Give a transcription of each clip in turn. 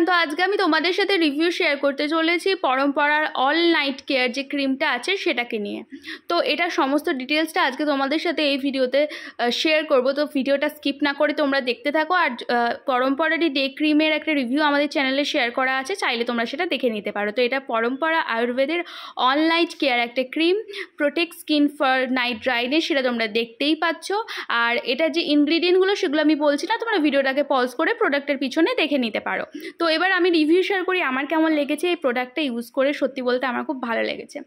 তো আজকে আমি তোমাদের সাথে রিভিউ শেয়ার করতে চলেছি পরম্পরার অল নাইট কেয়ার যে ক্রিমটা আছে সেটাকে নিয়ে। তো এটা সমস্ত ডিটেলসটা আজকে তোমাদের সাথে এই ভিডিওতে শেয়ার করব। তো ভিডিওটা স্কিপ না করে তোমরা দেখতে থাকো। আর পরম্পরারই ডে ক্রিমের একটা রিভিউ আমাদের চ্যানেলে শেয়ার করা আছে, চাইলে তোমরা সেটা দেখে নিতে পারো। তো এটা পরম্পরা আয়ুর্বেদের অল নাইট কেয়ার একটা cream, protect skin for night dryness, সেটা তোমরা দেখতেই পাচ্ছ। আর এটা যে ইনগ্রিডিয়েন্টগুলো সেগুলো আমি বলছি না, তোমরা ভিডিওটাকে পজ করে প্রোডাক্টের পিছনে দেখে নিতে পারো। তো এবার আমি রিভিউ শেয়ার করি আমার কেমন লেগেছে এই প্রোডাক্টটা ইউজ করে। সত্যি বলতে আমার খুব ভালো লেগেছে।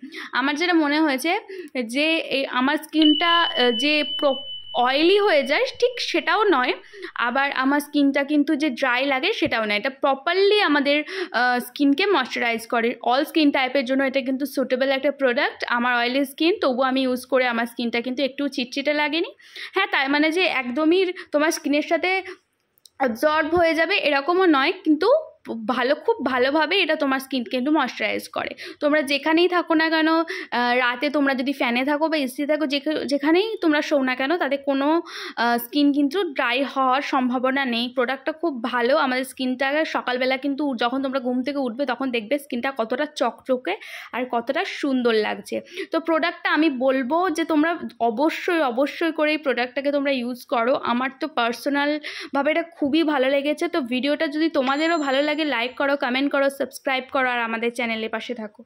আমার যেটা মনে হয়েছে যে আমার স্কিনটা যে অয়েলি হয়ে যায় ঠিক সেটাও নয়, আবার আমার স্কিনটা কিন্তু যে ড্রাই লাগে সেটাও নয়। এটা প্রপারলি আমাদের স্কিনকে ময়শ্চারাইজ করে। অল স্কিন টাইপের জন্য এটা কিন্তু সুটেবল একটা প্রোডাক্ট। আমার অয়েলি স্কিন, তবুও আমি ইউজ করে আমার স্কিনটা কিন্তু একটু চিটচিটে লাগেনি। হ্যাঁ, তাই মানে যে একদমই তোমার স্কিনের সাথে অবজর্ব হয়ে যাবে এরকমও নয়, কিন্তু খুব ভালোভাবে এটা তোমার স্কিনকে কিন্তু ময়শ্চারাইজ করে। তোমরা যেখানেই থাকো না কেন, রাতে তোমরা যদি ফ্যানে থাকো বা এসি থাকো, যেখানেই তোমরা শো না কেন, তাতে কোনো স্কিন কিন্তু ড্রাই হওয়ার সম্ভাবনা নেই। প্রোডাক্টটা খুব ভালো। আমাদের স্কিনটাকে সকালবেলা কিন্তু যখন তোমরা ঘুম থেকে উঠবে তখন দেখবে স্কিনটা কতটা চকচকে আর কতটা সুন্দর লাগছে। তো প্রোডাক্টটা আমি বলবো যে তোমরা অবশ্যই করে এই প্রোডাক্টটাকে তোমরা ইউজ করো। আমার তো পার্সোনালভাবে এটা খুবই ভালো লেগেছে। তো ভিডিওটা যদি তোমাদেরও ভালো লাগে, লাইক করো, কমেন্ট করো, সাবস্ক্রাইব করো আর আমাদের চ্যানেলের পাশে থাকো।